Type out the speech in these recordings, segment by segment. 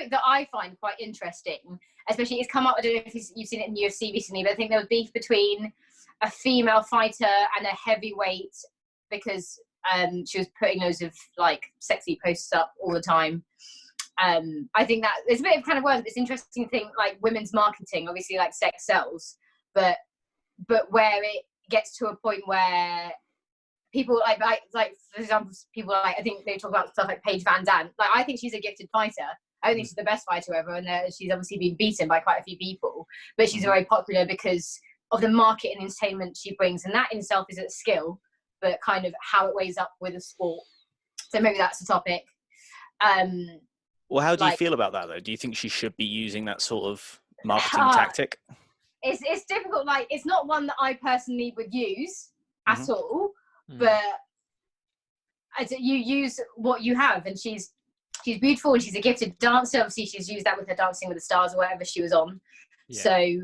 topic that I find quite interesting, especially it's come up, I don't know if you've seen it in UFC recently, but I think there was beef between a female fighter and a heavyweight because she was putting loads of like sexy posts up all the time. I think that it's a bit of kind of words. It's interesting to think like women's marketing, obviously like sex sells, but where it gets to a point where people like for example, people like, I think they talk about stuff like Paige Van Zandt. Like, I think she's a gifted fighter. I don't think she's the best fighter ever, and she's obviously been beaten by quite a few people. But she's very popular because of the market and entertainment she brings, and that in itself is a skill, but kind of how it weighs up with a sport. So maybe that's the topic. Well, how do you feel about that though? Do you think she should be using that sort of marketing tactic? It's difficult. Like, it's not one that I personally would use at all. But you use what you have, and she's beautiful and she's a gifted dancer. Obviously, she's used that with her Dancing with the Stars or whatever she was on. Yeah. So,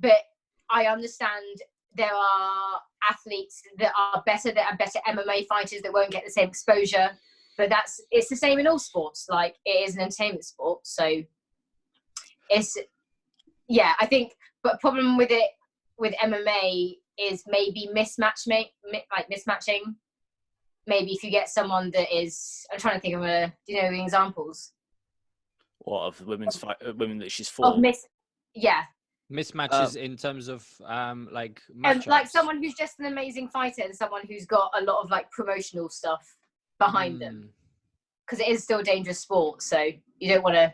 but I understand there are athletes that are better MMA fighters that won't get the same exposure. But it's the same in all sports. Like, it is an entertainment sport, so I think. But problem with it with MMA is maybe mismatching. Maybe if you get someone that is, I'm trying to think of do you know the examples? What, of women's women that she's fought? Mismatches in terms of like matchups. Like someone who's just an amazing fighter and someone who's got a lot of like promotional stuff behind them, because it is still a dangerous sport. So you don't want to.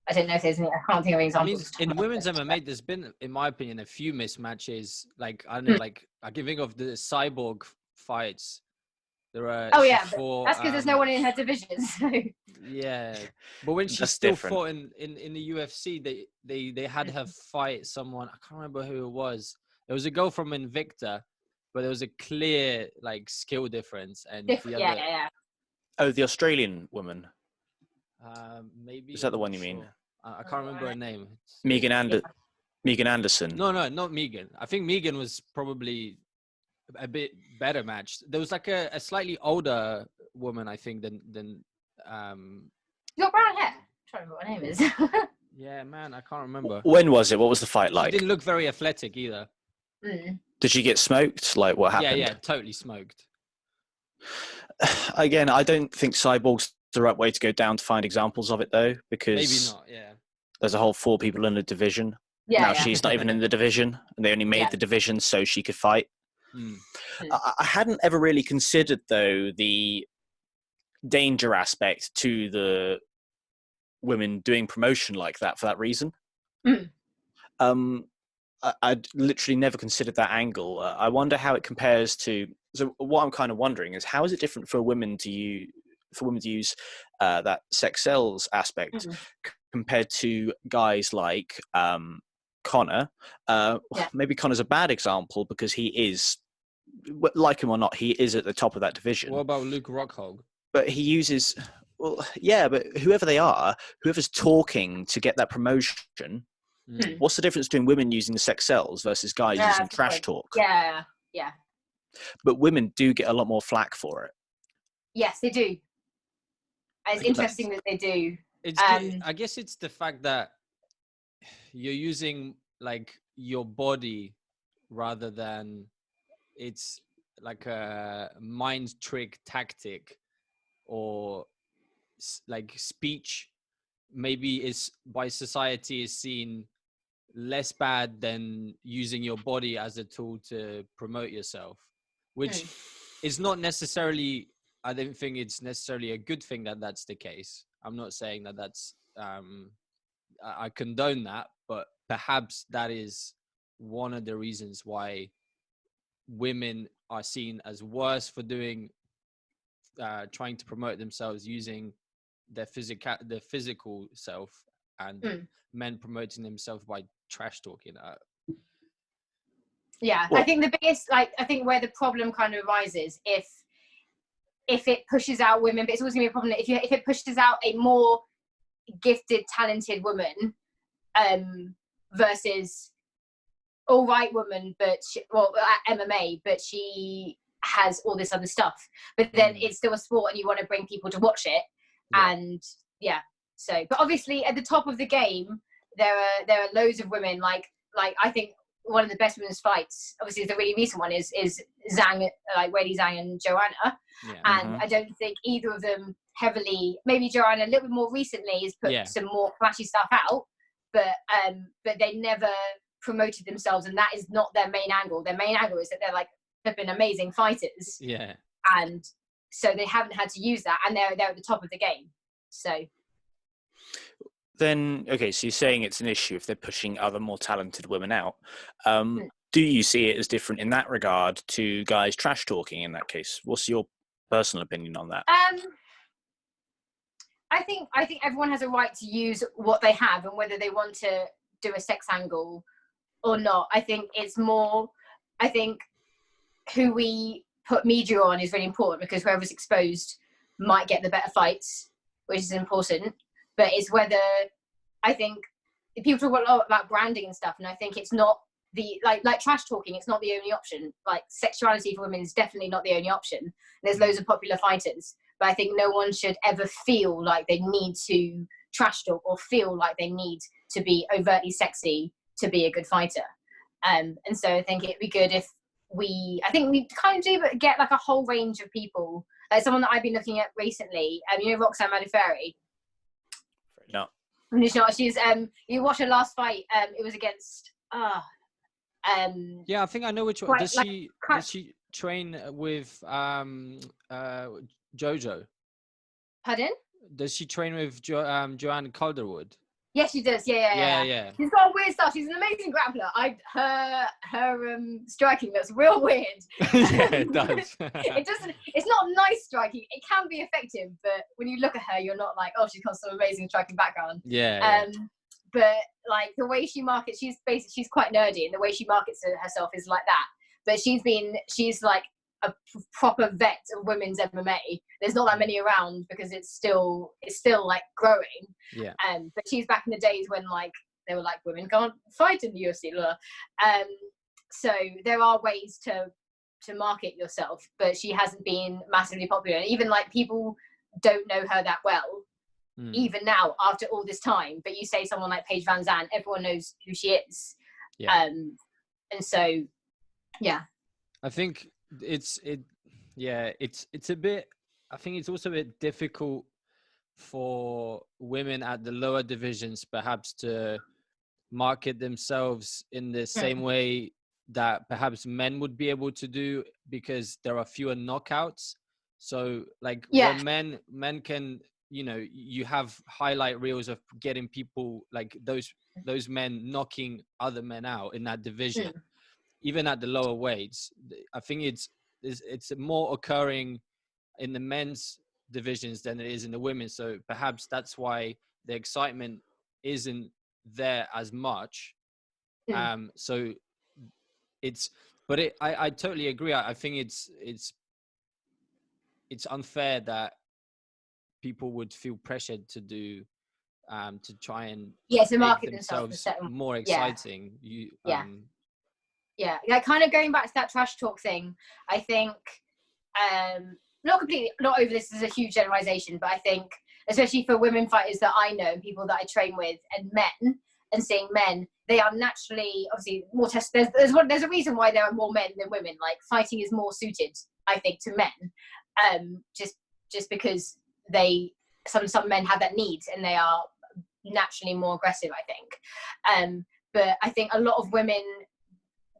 I don't know if there's any. I can't think of any examples. I mean, in women's MMA, there's been, in my opinion, a few mismatches. Like, I don't know, like I can think of the Cyborg fights. There are. Oh yeah, but that's because there's no one in her division. So. Yeah, but when she still fought in the UFC, they had her fight someone. I can't remember who it was. It was a girl from Invicta, but there was a clear like skill difference. And yeah. Oh, the Australian woman. Maybe. Is that the one you mean? I can't remember her name. Megan Anderson. No, not Megan. I think Megan was probably a bit better matched. There was like a slightly older woman, I think, than You got brown hair. I'm trying to remember what her name is. Yeah, man, I can't remember. When was it? What was the fight like? She didn't look very athletic either. Did she get smoked? Like, what happened? Yeah, totally smoked. Again, I don't think Cyborg's the right way to go down to find examples of it, though, because maybe not. Yeah, there's a whole 4 people in the division. Now she's not even in the division, and they only made the division so she could fight. I hadn't ever really considered, though, the danger aspect to the women doing promotion like that for that reason. I'd literally never considered that angle. I wonder how it compares to. So what I'm kind of wondering is, how is it different for women to use that sex sells aspect compared to guys like Connor? Maybe Connor's a bad example because he is, like him or not, he is at the top of that division. What about Luke Rockhold? But he uses, but whoever they are, whoever's talking to get that promotion, what's the difference between women using the sex sells versus guys using trash talk? Yeah. But women do get a lot more flack for it. Yes, they do. It's interesting that they do. I guess it's the fact that you're using like your body rather than it's like a mind trick tactic, or like speech maybe is by society is seen less bad than using your body as a tool to promote yourself, which is not necessarily, I don't think it's necessarily a good thing that that's the case. I'm not saying that that's, I condone that, but perhaps that is one of the reasons why women are seen as worse for doing, trying to promote themselves using their physical self, and men promoting themselves by trash talking. I think the biggest, I think where the problem kind of arises if it pushes out women, but it's also gonna be a problem if it pushes out a more gifted, talented woman, versus all right woman, but MMA, but she has all this other stuff. But then it's still a sport, and you want to bring people to watch it, and yeah. So, but obviously at the top of the game, there are loads of women. Like I think one of the best women's fights, obviously the really recent one, is Zhang, like Weili Zhang and Joanna. Yeah. And I don't think either of them heavily. Maybe Joanna a little bit more recently has put some more flashy stuff out, but they never promoted themselves, and that is not their main angle. Their main angle is that they're like flipping amazing fighters. Yeah. And so they haven't had to use that, and they're at the top of the game. So then, okay, so you're saying it's an issue if they're pushing other more talented women out. Do you see it as different in that regard to guys trash talking in that case? What's your personal opinion on that? I think everyone has a right to use what they have, and whether they want to do a sex angle or not. I think it's more, I think who we put media on is really important, because whoever's exposed might get the better fights, which is important. But it's whether, I think people talk a lot about branding and stuff, and I think it's not the, like trash talking, it's not the only option. Like sexuality for women is definitely not the only option. There's loads of popular fighters, but I think no one should ever feel like they need to trash talk or feel like they need to be overtly sexy to be a good fighter. And so I think it'd be good if we kind of do, but get like a whole range of people. Like someone that I've been looking at recently, you know, Roxanne Modafferi? No. She's you watch her last fight, it was against yeah, I think I know which one. Does she train with Jojo? Pardon? Does she train with Joanne Calderwood? Yes, she does. Yeah. She's got weird stuff. She's an amazing grappler. Her striking looks real weird. Yeah, it does. It's not nice striking. It can be effective, but when you look at her, you're not like, oh, she's got some amazing striking background. Yeah. But like the way she markets, she's quite nerdy, and the way she markets herself is like that. But she's like a proper vet of women's MMA. There's not that many around because it's still like growing. Yeah. But she's back in the days when like they were like, women can't fight in the UFC. So there are ways to market yourself, but she hasn't been massively popular. And even like people don't know her that well, even now after all this time. But you say someone like Paige Van Zandt, everyone knows who she is. Yeah. And so, yeah. I think it's a bit, I think it's also a bit difficult for women at the lower divisions perhaps to market themselves in the same way that perhaps men would be able to do, because there are fewer knockouts. So like when men can, you know, you have highlight reels of getting people like those men knocking other men out in that division. Even at the lower weights, I think it's more occurring in the men's divisions than it is in the women's. So perhaps that's why the excitement isn't there as much. So I totally agree. I think it's unfair that people would feel pressured to do to try and to market themselves more exciting. Like kind of going back to that trash talk thing, I think not over this is a huge generalization, but I think especially for women fighters that I know, people that I train with, and men, and seeing men, they are naturally obviously more there's a reason why there are more men than women. Like fighting is more suited, I think, to men, just because some men have that need and they are naturally more aggressive, I think. But I think a lot of women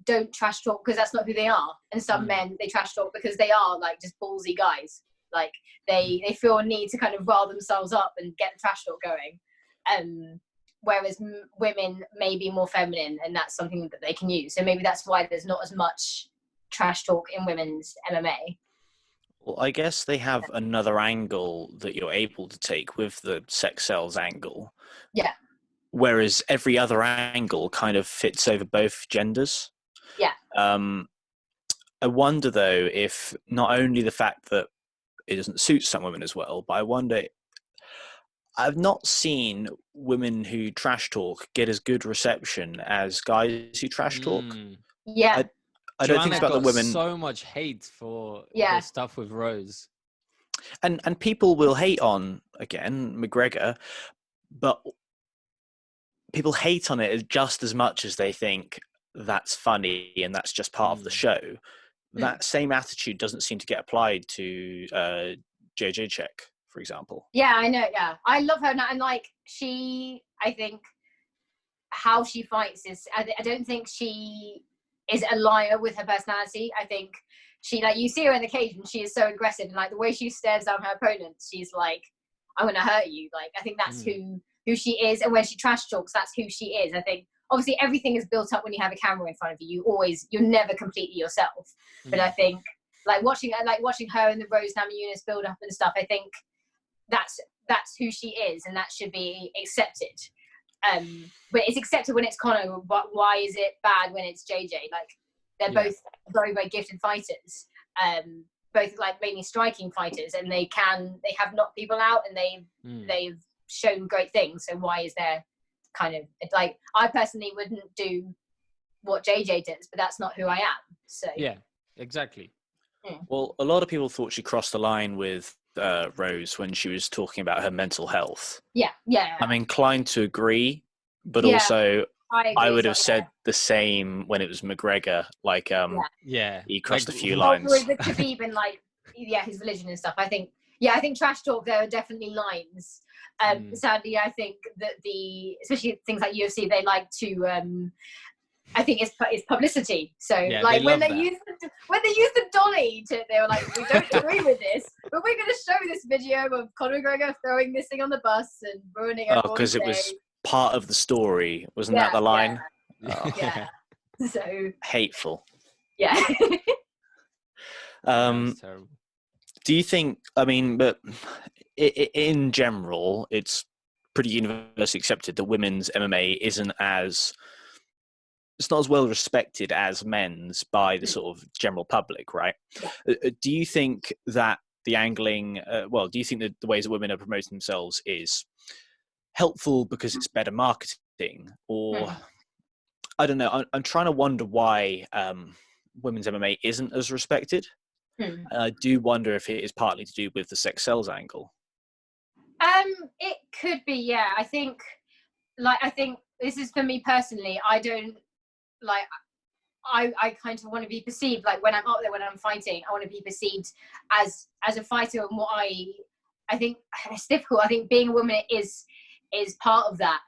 don't trash talk because that's not who they are, and some men, they trash talk because they are like just ballsy guys. Like they feel a need to kind of rile themselves up and get the trash talk going. Whereas women may be more feminine, and that's something that they can use. So maybe that's why there's not as much trash talk in women's MMA. Well, I guess they have another angle that you're able to take with the sex sells angle. Yeah. Whereas every other angle kind of fits over both genders. Yeah. I wonder though if not only the fact that it doesn't suit some women as well, but I wonder, I've not seen women who trash talk get as good reception as guys who trash talk. Yeah. I don't think it's about the women. So much hate for the stuff with Rose. And people will hate on, again, McGregor, but people hate on it just as much as they think that's funny and that's just part of the show. That same attitude doesn't seem to get applied to JJ, for example. Yeah, I know. Yeah, I love her now, and like I think how she fights is. I don't think she is a liar with her personality. I think she, like, you see her in the cage and she is so aggressive, and like the way she stares down her opponent, she's like, "I'm gonna hurt you." Like, I think that's who she is, and when she trash talks, that's who she is. I think obviously everything is built up when you have a camera in front of you. You're never completely yourself. But I think like watching her and the Rose Namajunas build up and stuff, I think that's who she is, and that should be accepted. But it's accepted when it's Conor. But why is it bad when it's JJ? Like, they're both very, very gifted fighters. Both like mainly striking fighters, and they have knocked people out, and they've shown great things. So why is there kind of, it's like, I personally wouldn't do what JJ does, but that's not who I am. So yeah, exactly. Well, a lot of people thought she crossed the line with Rose when she was talking about her mental health. Yeah. I'm inclined to agree, but also I would have said the same when it was McGregor. Like, he crossed a few lines. With Khabib and like, his religion and stuff. I think trash talk, there are definitely lines. Sadly, I think that especially things like UFC, they like to. I think it's publicity. So like when they use the dolly, they were like, we don't agree with this, but we're going to show this video of Conor McGregor throwing this thing on the bus and ruining it. Oh, because it was part of the story, wasn't that the line? Yeah. So hateful. Yeah. That's terrible. Do you think? I mean, but in general, it's pretty universally accepted that women's MMA it's not as well respected as men's by the sort of general public, right? Do you think that the angling, do you think that the ways that women are promoting themselves is helpful because it's better marketing? Or, I don't know, I'm trying to wonder why women's MMA isn't as respected. I do wonder if it is partly to do with the sex sells angle. It could be, yeah. I think this is for me personally. I don't, like, I kind of want to be perceived, like when I'm out there, when I'm fighting, I want to be perceived as a fighter. And what I think it's difficult. I think being a woman is part of that,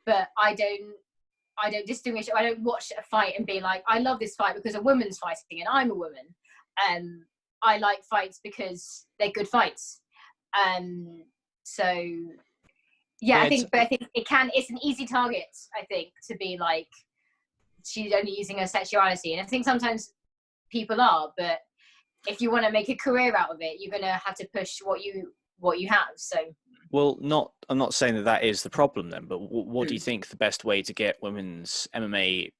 but I don't distinguish. I don't watch a fight and be like, I love this fight because a woman's fighting and I'm a woman. I like fights because they're good fights. So yeah, I think it's an easy target, I think, to be like, she's only using her sexuality. And I think sometimes people are, but if you want to make a career out of it, you're going to have to push what you have. So, well, I'm not saying that is the problem then, but what do you think the best way to get women's MMA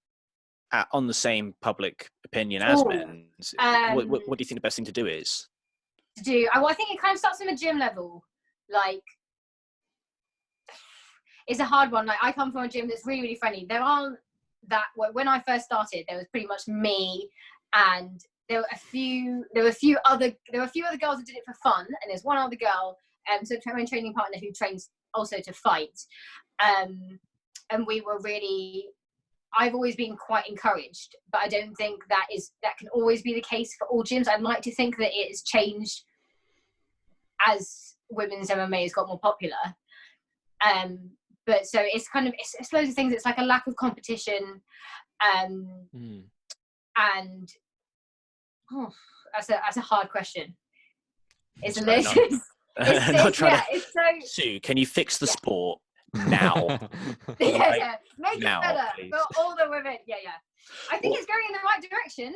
on the same public opinion as men's? What do you think the best thing to do is? I think it kind of starts from a gym level. Like, it's a hard one. Like, I come from a gym that's really, really friendly. There aren't when I first started, there was pretty much me, and there were a few other girls that did it for fun, and there's one other girl, so my training partner who trains also to fight, and we were really. I've always been quite encouraged, but I don't think that can always be the case for all gyms. I'd like to think that it has changed as women's MMA has got more popular. But so it's kind of, it's loads of things. It's like a lack of competition. And that's a hard question. It's a list. Sue, can you fix the sport now? Make it better for all the women. I think it's going in the right direction.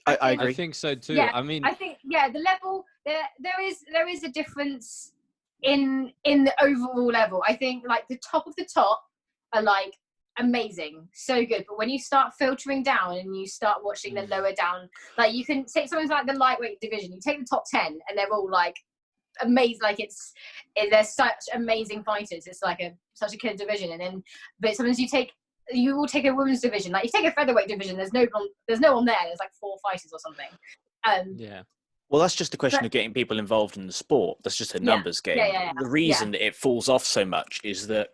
I agree. I think so too. Yeah, I mean, I think the level there is a difference in the overall level. I think like the top of the top are like amazing, so good, but when you start filtering down and you start watching the lower down, like you can take something like the lightweight division, you take the top 10 and they're all like amazing, like they're such amazing fighters. It's like such a killer division. And then but sometimes you will take a women's division, like you take a featherweight division, there's no one there, there's like 4 fighters or something. Well, that's just a question But of getting people involved in the sport. That's just a numbers game. The reason that it falls off so much is that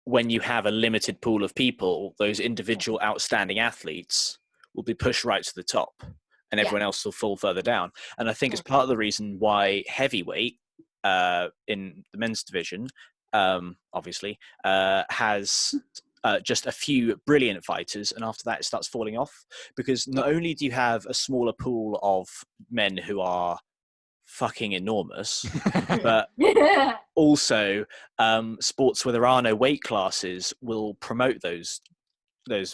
when you have a limited pool of people, those individual outstanding athletes will be pushed right to the top, and everyone else will fall further down. And I think it's part of the reason why heavyweight in the men's division, obviously, has just a few brilliant fighters, and after that it starts falling off, because not only do you have a smaller pool of men who are fucking enormous, but also sports where there are no weight classes will promote those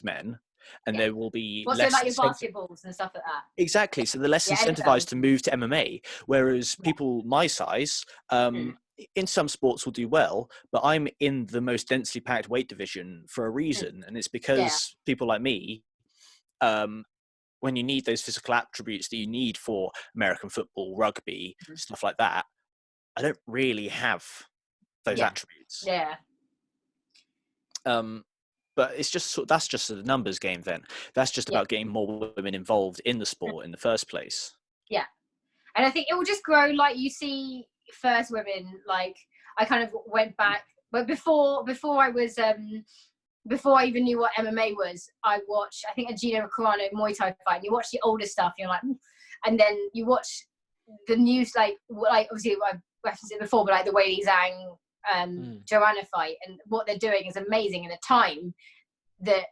men, and there will be less like your basketballs and stuff like that. Exactly, so they're less incentivized to move to MMA, whereas people my size in some sports will do well, but I'm in the most densely packed weight division for a reason, and it's because people like me, when you need those physical attributes that you need for American football, rugby, stuff like that, I don't really have those attributes. But it's just that's just a numbers game then. That's just about getting more women involved in the sport in the first place. Yeah. And I think it will just grow. Like, you see first women, like, I kind of went back, but before I was before I even knew what MMA was, I watched, I think, a Gina Carano Muay Thai fight, and you watch the older stuff, you're like, and then you watch the news, like obviously I've referenced it before, but like the Weili Zhang Joanna fight, and what they're doing is amazing. In the time that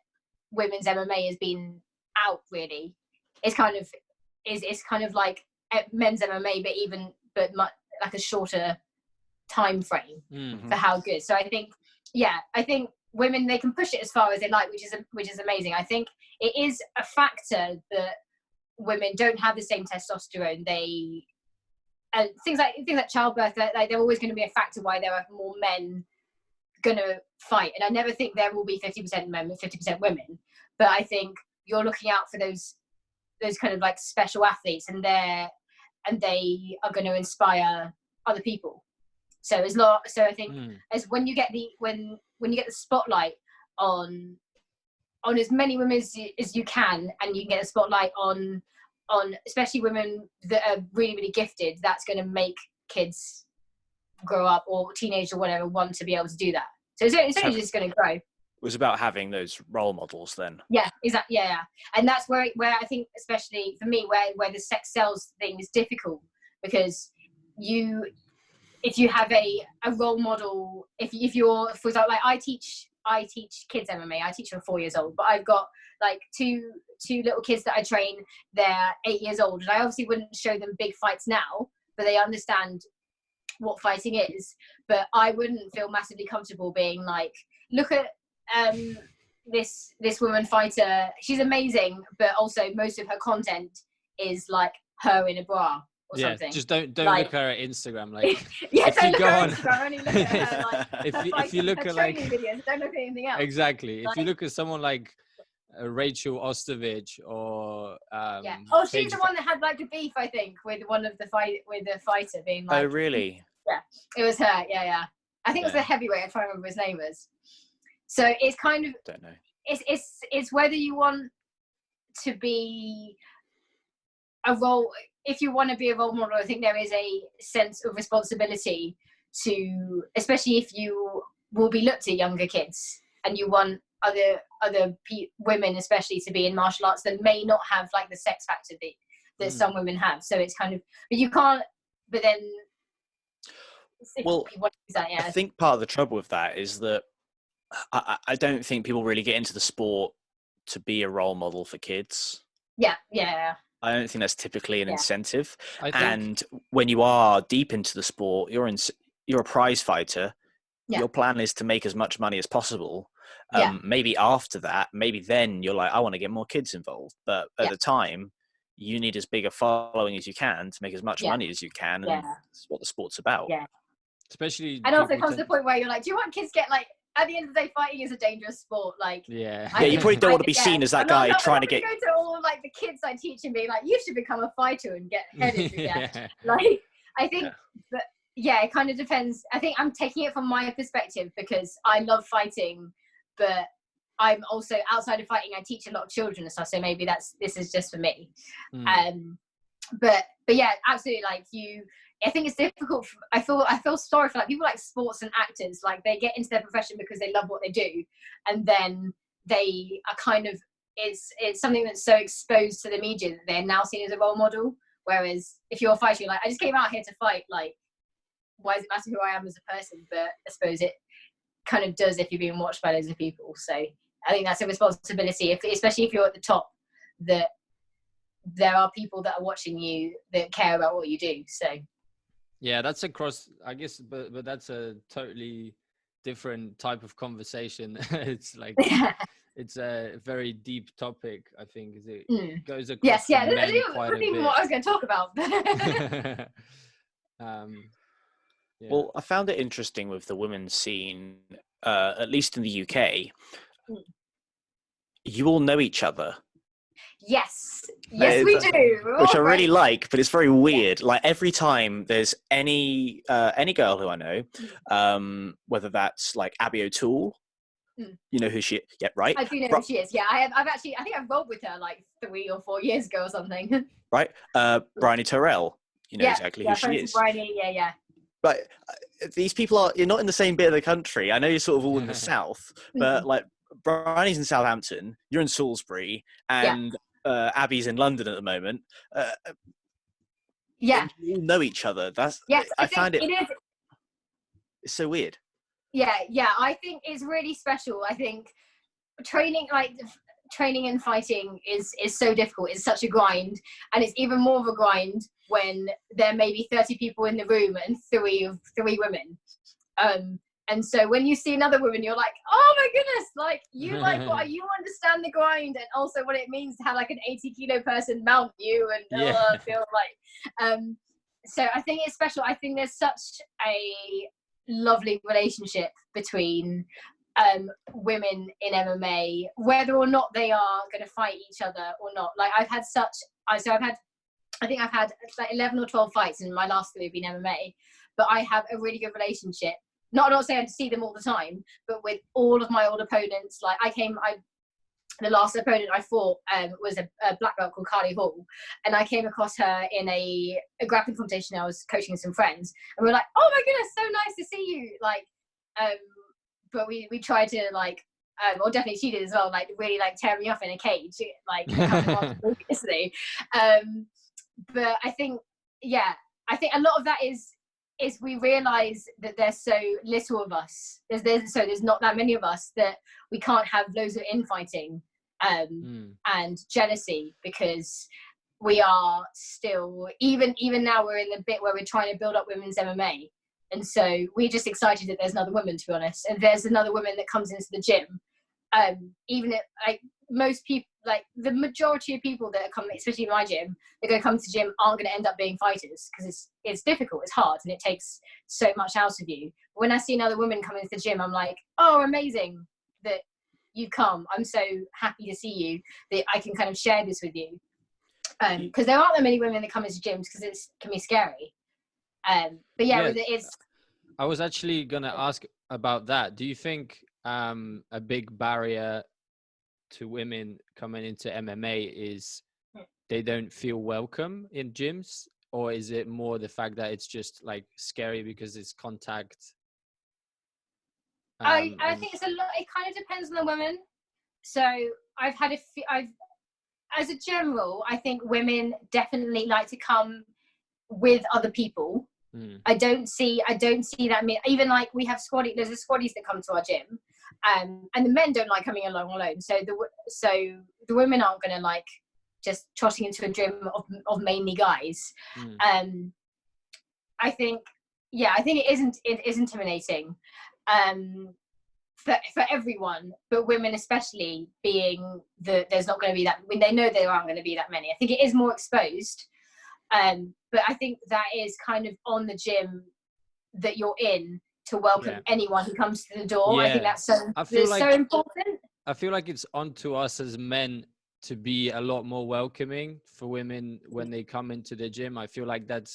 women's MMA has been out, really, it's kind of like men's MMA, but much like a shorter time frame for how good. So I think women, they can push it as far as they like, which is amazing. I think it is a factor that women don't have the same testosterone. They things like childbirth, like they're always going to be a factor why there are more men going to fight. And I never think there will be 50% men and 50% women, but I think you're looking out for those kind of like special athletes, and they are going to inspire other people. So I think as when you get the spotlight on as many women as you can, and you can get a spotlight on especially women that are really, really gifted, that's going to make kids grow up, or teenagers or whatever, want to be able to do that. So it's only just going to grow. It was about having those role models then. Yeah, exactly. Yeah. And that's where I think, especially for me, where the sex sells thing is difficult, because if you have a role model, if you're, for example, like I teach kids MMA. I teach them 4 years old, but I've got like two little kids that I train. They're 8 years old, and I obviously wouldn't show them big fights now, but they understand what fighting is. But I wouldn't feel massively comfortable being like, look at this woman fighter, she's amazing, but also most of her content is like her in a bra or something. Just don't like, look at her Instagram. Like, if you go on Instagram, only look at her like if you look at like videos, don't look at anything else. Exactly. Like, if you look at someone like Rachel Ostovich or she's the one that had like a beef, I think, with one of the fighter being like, oh really? Yeah, it was her. Yeah. I think it was the heavyweight. I can't remember his name was. So it's kind of, don't know. It's whether you want to be a role. If you want to be a role model, I think there is a sense of responsibility to, especially if you will be looked at younger kids, and you want other women, especially, to be in martial arts that may not have like the sex factor that some women have. So it's kind of, but you can't. But then, I think part of the trouble with that is that I don't think people really get into the sport to be a role model for kids. Yeah. I don't think that's typically an incentive. And when you are deep into the sport, you're a prize fighter. Yeah. Your plan is to make as much money as possible. Maybe after that, maybe then you're like, I want to get more kids involved. But at the time, you need as big a following as you can to make as much money as you can. And that's what the sport's about. Yeah. Especially, and also comes to the point where you're like, do you want kids to get like, at the end of the day, fighting is a dangerous sport. Like, you probably don't want to be seen as that guy trying to get. Go to all like the kids I teach and be like, you should become a fighter and get headed. Like, I think that it kind of depends. I think I'm taking it from my perspective because I love fighting, but I'm also, outside of fighting, I teach a lot of children and stuff. So maybe this is just for me. but yeah, absolutely. Like I think it's difficult. I feel sorry for like people like sports and actors. Like they get into their profession because they love what they do, and then they are kind of it's something that's so exposed to the media that they're now seen as a role model. Whereas if you're a fighter, you're like, I just came out here to fight. Like, why does it matter who I am as a person? But I suppose it kind of does if you're being watched by loads of people. So I think that's a responsibility, especially if you're at the top, that there are people that are watching you that care about what you do. So yeah, that's across, I guess, but that's a totally different type of conversation. It's like it's a very deep topic, I think. It goes across yes, men that's quite a bit. even what I was going to talk about. Yeah. Well, I found it interesting with the women's scene, at least in the UK. You all know each other. Yes, we do. Which I really like, but it's very weird. Like every time there's any girl who I know, whether that's like Abby O'Toole, you know who she? Yeah, right. I do know who she is. Yeah, I think I've rolled with her like 3 or 4 years ago or something. Right. Bryony Terrell, you know exactly who she is. Bryony, yeah. But these people you're not in the same bit of the country. I know you're sort of all in the south, but like Bryony's in Southampton, you're in Salisbury, and Abby's in London at the moment. You all know each other. I find it is. It's so weird. Yeah. I think it's really special. I think training and fighting is so difficult. It's such a grind, and it's even more of a grind when there may be 30 people in the room and three women. And so when you see another woman, you're like, oh my goodness, like you understand the grind and also what it means to have like an 80-kilo person mount you and feel like. So I think it's special. I think there's such a lovely relationship between women in MMA, whether or not they are going to fight each other or not. Like I've had like 11 or 12 fights, and my last 3 have been MMA, but I have a really good relationship. Not saying to see them all the time, but with all of my old opponents. Like the last opponent I fought was a black belt called Carly Hall, and I came across her in a grappling competition. I was coaching some friends, and we were like, oh my goodness, so nice to see you. Like, but we tried to like, or definitely she did as well, like really like tear me off in a cage, like a couple of months previously. But I think a lot of that is we realize that there's so little of us. There's not that many of us that we can't have loads of infighting and jealousy, because we are still even now we're in the bit where we're trying to build up women's MMA, and so we're just excited that there's another woman, to be honest, and there's another woman that comes into the gym. Even if like most people, like the majority of people that are coming, especially in my gym, they're going to come to the gym aren't going to end up being fighters, because it's difficult, it's hard, and it takes so much out of you. When I see another woman come into the gym, I'm like, oh, amazing that you come. I'm so happy to see you, that I can kind of share this with you. Because there aren't that many women that come into gyms, because it can be scary. But it's. I was actually going to ask about that. Do you think a big barrier to women coming into MMA is they don't feel welcome in gyms, or is it more the fact that it's just like scary because it's contact? I think it's a lot. It kind of depends on the woman. So as a general, I think women definitely like to come with other people. I don't see that. Even like we have there's squaddies that come to our gym, and the men don't like coming along alone. So the women aren't going to like just trotting into a gym of mainly guys. I think it is intimidating for everyone, but women especially, being that there's not going to be that. When they know there aren't going to be that many, I think it is more exposed. But I think that is kind of on the gym that you're in to welcome anyone who comes to the door. I think that's so important. I feel like it's onto us as men to be a lot more welcoming for women when they come into the gym. I feel like that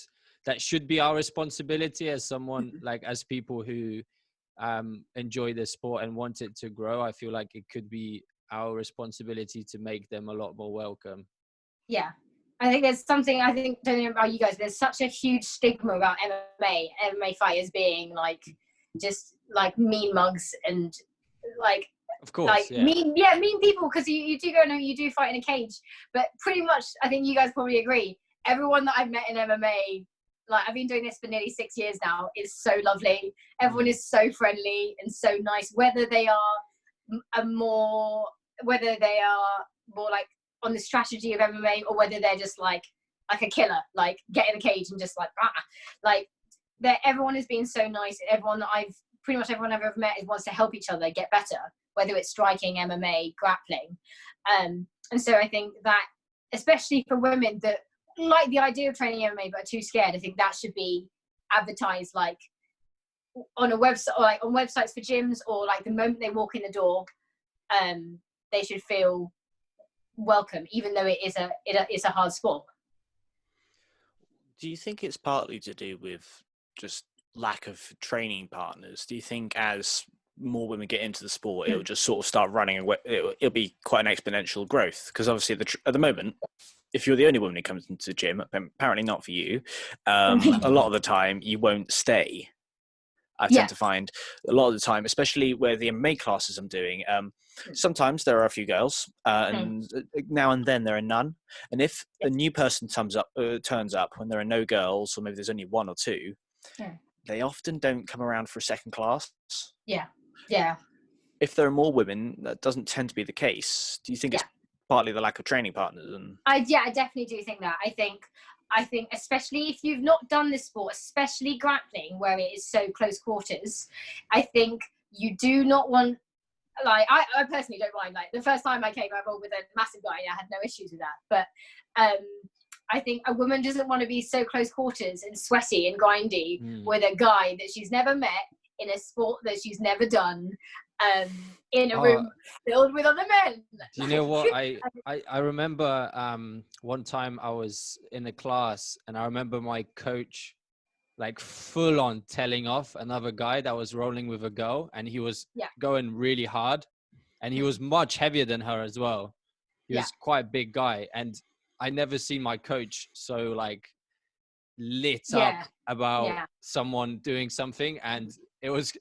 should be our responsibility as someone, like as people who enjoy the sport and want it to grow. I feel like it could be our responsibility to make them a lot more welcome. Yeah. I think there's something, don't know about you guys, there's such a huge stigma about MMA fighters being like, just like mean mugs and like, Of course, like yeah. mean people, because you do go and you do fight in a cage, but pretty much I think you guys probably agree, everyone that I've met in MMA, like I've been doing this for nearly 6 years now, is so lovely. Everyone is so friendly and so nice, whether they are more like on the strategy of MMA, or whether they're just like a killer, like get in a cage and just like everyone has been so nice. Everyone I've ever met wants to help each other get better, whether it's striking, MMA, grappling. And so I think that, especially for women that like the idea of training MMA but are too scared, I think that should be advertised like on a website, or like on websites for gyms, or like the moment they walk in the door, they should feel welcome, even though it's a hard sport. Do you think it's partly to do with just lack of training partners? Do you think as more women get into the sport, it'll just sort of start running, and it'll be quite an exponential growth? Because obviously at the moment, if you're the only woman who comes into the gym, apparently not for you, a lot of the time you won't stay. I tend to find a lot of the time, especially where the MMA classes I'm doing, sometimes there are a few girls, and now and then there are none. And if a new person turns up when there are no girls, or maybe there's only one or two, they often don't come around for a second class. Yeah. If there are more women, that doesn't tend to be the case. Do you think it's partly the lack of training partners? And I definitely do think that. I think especially if you've not done this sport, especially grappling, where it is so close quarters, I think you do not want, like, I personally don't mind. Like, the first time I came over with a massive guy, I had no issues with that. But I think a woman doesn't want to be so close quarters and sweaty and grindy with a guy that she's never met, in a sport that she's never done, in a room filled with other men. Do you know what? I remember one time I was in a class, and I remember my coach like full on telling off another guy that was rolling with a girl, and he was going really hard, and he was much heavier than her as well. He was quite a big guy, and I never seen my coach so like lit up about someone doing something. And it was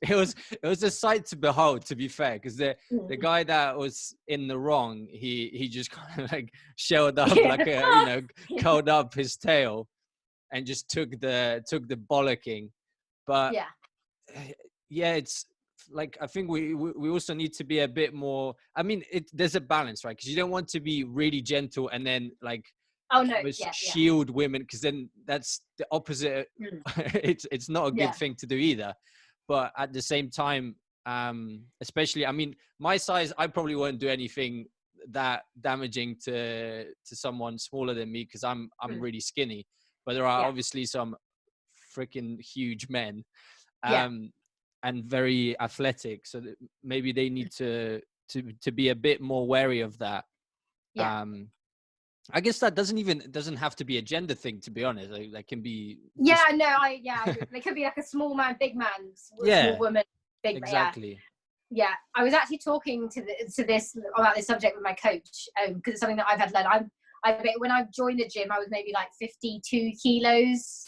a sight to behold, to be fair, because the guy that was in the wrong, he just kind of like shelled up like a, curled up his tail and just took the bollocking. But it's like, I think we also need to be a bit more, I mean, there's a balance, right? Because you don't want to be really gentle and then like shield women, because then that's the opposite. It's not a good thing to do either. But at the same time, especially, I mean, my size, I probably won't do anything that damaging to someone smaller than me, because I'm really skinny. But there are obviously some freaking huge men, and very athletic, so that maybe they need to be a bit more wary of that. I guess that doesn't have to be a gender thing, to be honest. Like, that can be they could be like a small man, big man, small woman, big man. Exactly. Yeah, I was actually talking about this subject with my coach, because it's something that I've had learned. When I joined the gym, I was maybe like 52 kilos.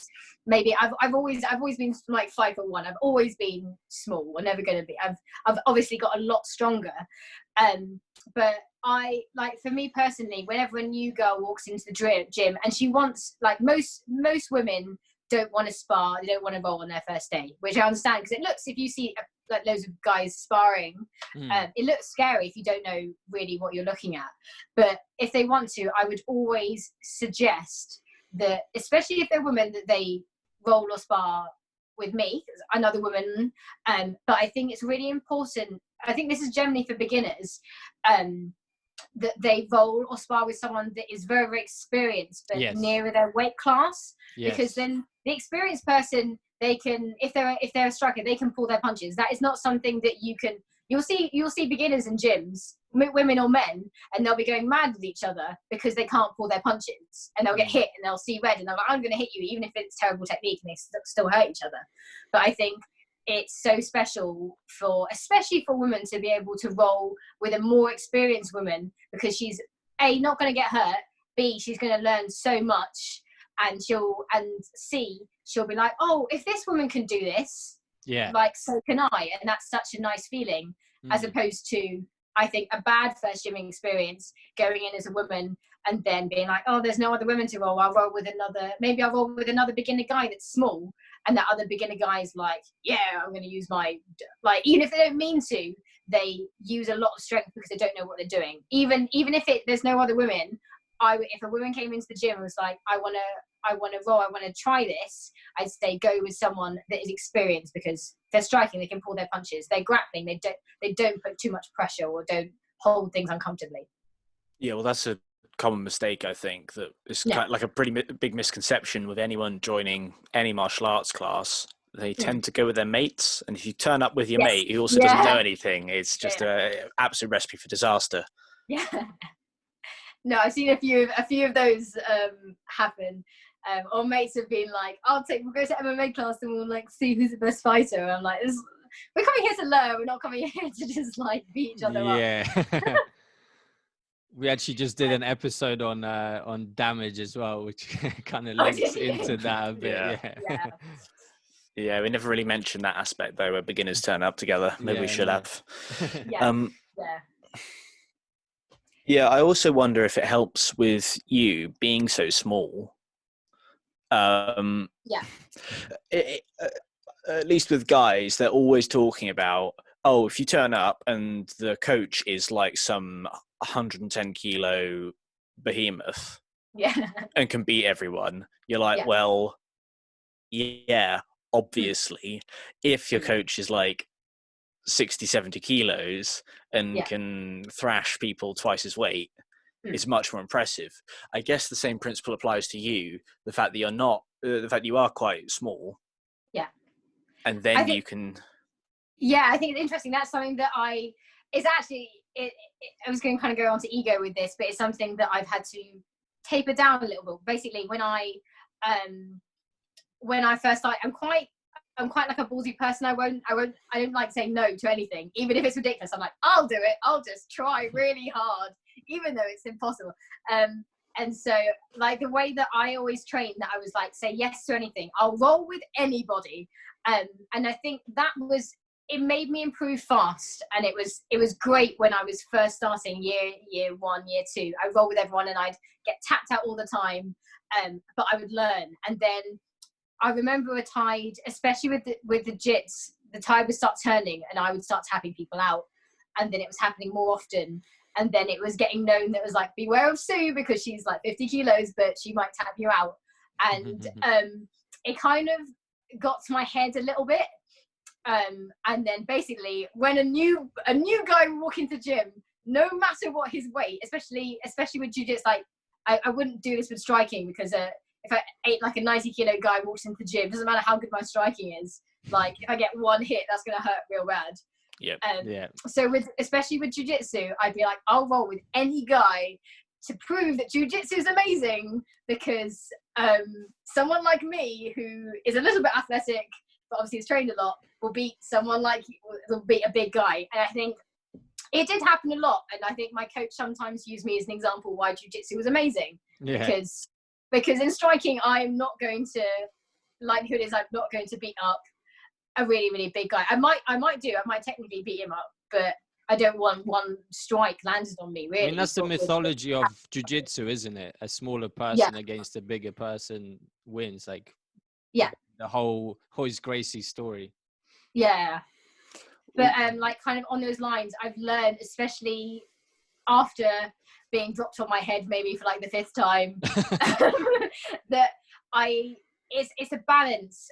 Maybe I've always been like 5'1". I've always been small. I'm never going to be. I've obviously got a lot stronger. But I, like, for me personally, whenever a new girl walks into the gym and she wants, like, most women don't want to spar, they don't want to roll on their first day, which I understand, because it looks, if you see like loads of guys sparring, it looks scary if you don't know really what you're looking at. But if they want to, I would always suggest that, especially if they're women, that they roll or spar with me, another woman. But I think it's really important, I think this is generally for beginners, that they roll or spar with someone that is very, very experienced, but nearer their weight class, because then the experienced person, they can, if they're a striker, they can pull their punches. That is not something that you'll see beginners in gyms, women or men, and they'll be going mad with each other because they can't pull their punches, and they'll get hit and they'll see red, and they're like, I'm going to hit you, even if it's terrible technique, and they still hurt each other. But I think it's so special especially for women, to be able to roll with a more experienced woman, because she's not going to get hurt, B, she's going to learn so much, and she'll be like, oh, if this woman can do this, like, so can I. And that's such a nice feeling, as opposed to, I think, a bad first gymming experience, going in as a woman and then being like, oh, there's no other women to roll. I'll roll with another beginner guy that's small. And that other beginner guy is like, yeah, I'm going to use my, like, even if they don't mean to, they use a lot of strength because they don't know what they're doing. Even if there's no other women, if a woman came into the gym and was like, I want to roll, I want to try this, I'd say go with someone that is experienced, because they're striking, they can pull their punches, they're grappling, they don't put too much pressure or don't hold things uncomfortably. Yeah, well, that's a common mistake, I think, that it's kind of like a pretty big misconception with anyone joining any martial arts class. They tend to go with their mates, and if you turn up with your mate who also doesn't know anything, it's just a absolute recipe for disaster. Yeah. No, I've seen a few of those happen. Or mates have been like, we'll go to MMA class and we'll like see who's the best fighter. And I'm like, we're coming here to learn. We're not coming here to just like beat each other up. We actually just did an episode on damage as well, which kind of links into that a bit. Yeah, we never really mentioned that aspect though, where beginners turn up together. Maybe we should have. Yeah, I also wonder if it helps with you being so small. At least with guys, they're always talking about, oh, if you turn up and the coach is like some 110 kilo behemoth and can beat everyone, you're like, well, yeah, obviously, if your coach is like 60, 70 kilos and can thrash people twice his weight, it's much more impressive. I guess the same principle applies to you, the fact that you're not, the fact you are quite small. Yeah. And then you can... Yeah, I think it's interesting. That's something that I was going to kind of go on to ego with this, but it's something that I've had to taper down a little bit. Basically, when I first started, I'm quite like a ballsy person. I don't like saying no to anything, even if it's ridiculous. I'm like, I'll do it. I'll just try really hard, even though it's impossible. And so, like, the way that I always trained, that I was like, say yes to anything. I'll roll with anybody. And I think it made me improve fast. And it was great when I was first starting year 1, year 2. I roll with everyone and I'd get tapped out all the time. But I would learn. And then I remember a tide, especially with the jits, the tide would start turning and I would start tapping people out. And then it was happening more often. And then it was getting known that it was like, beware of Sue, because she's like 50 kilos, but she might tap you out. And it kind of got to my head a little bit. And then basically when a new guy would walk into the gym, no matter what his weight, especially with jiu-jitsu, like I wouldn't do this with striking, because if I ate like a 90 kilo guy walks into the gym, doesn't matter how good my striking is, like if I get one hit, that's going to hurt real bad. So especially with jiu-jitsu, I'd be like, I'll roll with any guy to prove that jiu-jitsu is amazing, because someone like me, who is a little bit athletic but obviously has trained a lot, will beat a big guy. And I think it did happen a lot, and I think my coach sometimes used me as an example why jiu-jitsu was amazing. Because in striking, I'm not going to, likelihood is I'm not going to beat up a really, really big guy. I might technically beat him up, but I don't want one strike landed on me, really. I mean, that's the mythology of jiu-jitsu, isn't it? A smaller person against a bigger person wins. Like, the whole Hoist Gracie story. Yeah. But like kind of on those lines, I've learned, especially after being dropped on my head maybe for like the 5th time, that it's a balance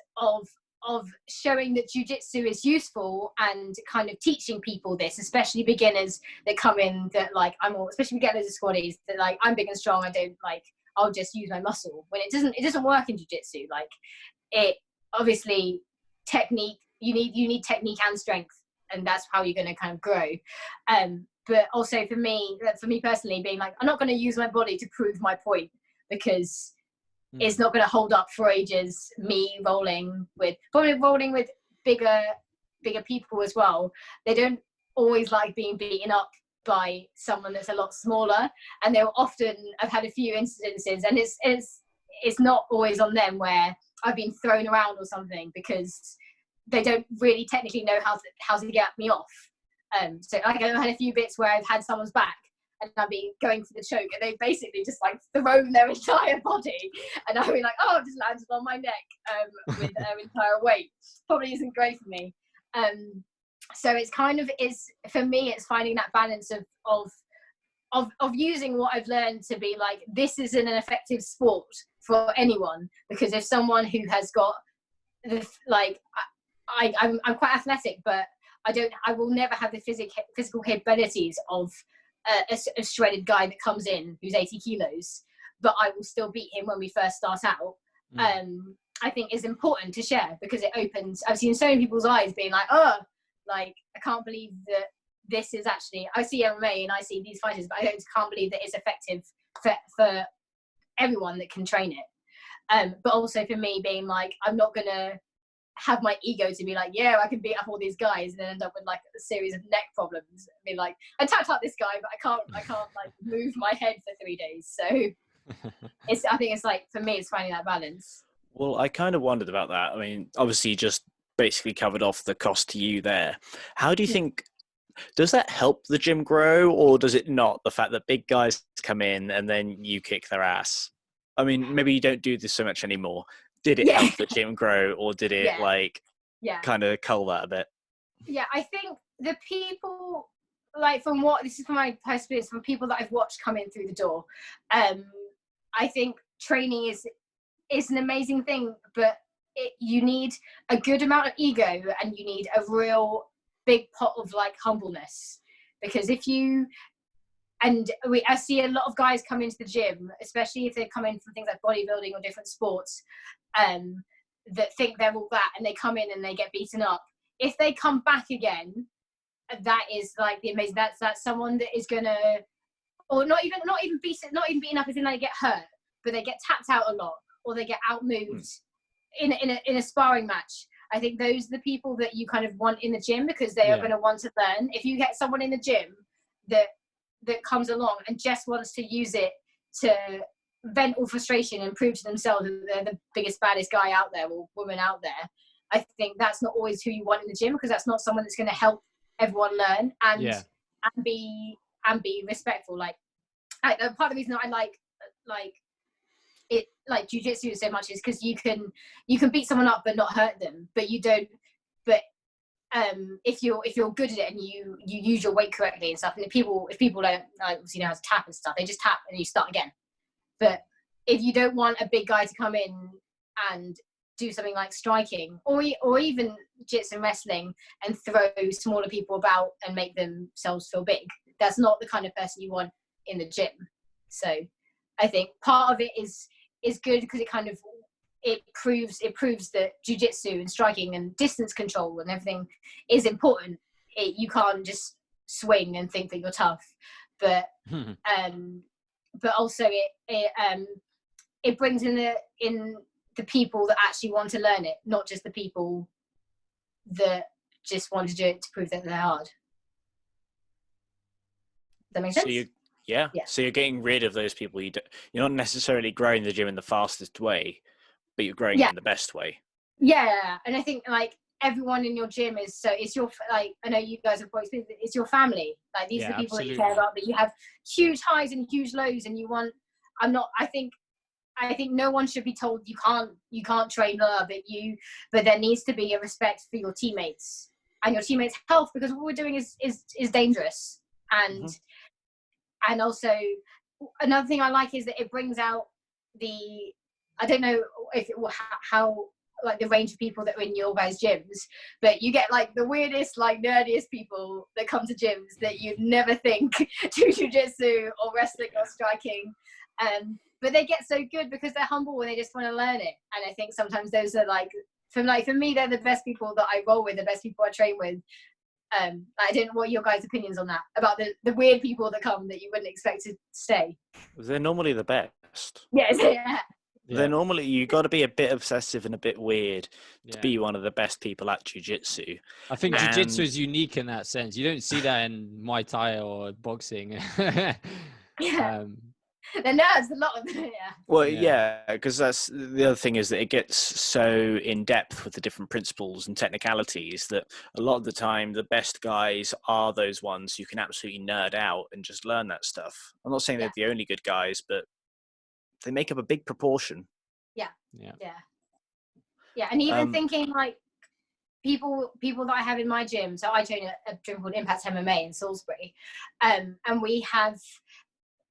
of showing that jiu-jitsu is useful and kind of teaching people this, especially beginners that come in that like, especially beginners of squaddies that like, I'm big and strong, I'll just use my muscle, when it doesn't work in jiu-jitsu. Like, it obviously technique, you need technique and strength, and that's how you're going to kind of grow. But also for me personally, being like, I'm not going to use my body to prove my point, because it's not going to hold up for ages. Me rolling with bigger people as well. They don't always like being beaten up by someone that's a lot smaller, and they'll often, I've had a few incidences, and it's not always on them where I've been thrown around or something, because they don't really technically know how to get me off. So like, I've had a few bits where I've had someone's back and I've been going for the choke, and they basically just like thrown their entire body, and I've been like, oh, I've just landed on my neck with entire weight. Probably isn't great for me. So it's kind of, is for me, it's finding that balance of using what I've learned to be like, this isn't an effective sport for anyone, because if someone who has got the, like, I'm quite athletic, but I will never have the physical capabilities of a shredded guy that comes in who's 80 kilos, but I will still beat him when we first start out. I think is important to share, because it opens, I've seen so many people's eyes being like, oh, like, I can't believe that this is actually, I see MMA and I see these fighters, but I can't believe that it's effective for everyone that can train it. But also for me being like, I'm not gonna have my ego to be like, yeah, I can beat up all these guys, and then end up with like a series of neck problems. I mean, like, I tapped out this guy, but I can't like move my head for 3 days. So I think it's like, for me, it's finding that balance. Well, I kind of wondered about that. I mean, obviously you just basically covered off the cost to you there. How do you think, does that help the gym grow, or does it not? The fact that big guys come in and then you kick their ass. I mean, maybe you don't do this so much anymore. Did it help the gym grow, or did it kind of cull that a bit? Yeah, I think the people, like, this is from my personal experience, from people that I've watched come in through the door, I think training is an amazing thing, but you need a good amount of ego, and you need a real big pot of like humbleness, because I see a lot of guys come into the gym, especially if they come in from things like bodybuilding or different sports, that think they're all that, and they come in and they get beaten up. If they come back again, that is like the amazing. That's someone that is gonna, or not even beaten up as in they get hurt, but they get tapped out a lot, or they get outmoved in a sparring match. I think those are the people that you kind of want in the gym, because they are going to want to learn. If you get someone in the gym that comes along and just wants to use it to vent all frustration and prove to themselves that they're the biggest, baddest guy out there, or woman out there, I think that's not always who you want in the gym, because that's not someone that's going to help everyone learn and be respectful. Like part of the reason that I like it, like Ju-Jitsu so much, is because you can beat someone up but not hurt them, but you don't. But if you're good at it and you use your weight correctly and stuff, and if people don't obviously know how to tap and stuff, they just tap and you start again. But if you don't want a big guy to come in and do something like striking, or even jits and wrestling, and throw smaller people about and make themselves feel big, that's not the kind of person you want in the gym. So I think part of it is good, because it proves that jiu-jitsu and striking and distance control and everything is important. You can't just swing and think that you're tough, but also it brings in the people that actually want to learn it, not just the people that just want to do it to prove that they're hard. Does that make sense? So you're getting rid of those people. You're not necessarily growing the gym in the fastest way, but you're growing it in the best way. Yeah, and I think like everyone in your gym it's your, like, I know you guys have probably experienced it, it's your family. Like these are the people that you care about, that you have huge highs and huge lows, and I think no one should be told you can't train her, but there needs to be a respect for your teammates and your teammates' health, because what we're doing is dangerous. And also another thing I like is that it brings out I don't know how like the range of people that are in your guys' gyms, but you get like the weirdest, like nerdiest people that come to gyms that you'd never think do jiu-jitsu or wrestling or striking. But they get so good because they're humble and they just want to learn it. And I think sometimes those are for me, they're the best people that I roll with, the best people I train with. I don't know what your guys' opinions on that, about the weird people that come that you wouldn't expect to stay. They're normally the best. Yes, yeah. They're normally, you got to be a bit obsessive and a bit weird to Yeah. be one of the best people at jiu-jitsu. I think And- jiu-jitsu is unique in that sense. You don't see that in Muay Thai or boxing. Yeah. The nerds, a lot of them, yeah. Well, Yeah. yeah, because that's the other thing, is that it gets so in depth with the different principles and technicalities that a lot of the time the best guys are those ones who can absolutely nerd out and just learn that stuff. I'm not saying they're the only good guys, but they make up a big proportion. Yeah. And even thinking like people that I have in my gym. So I train a gym called Impact MMA in Salisbury, and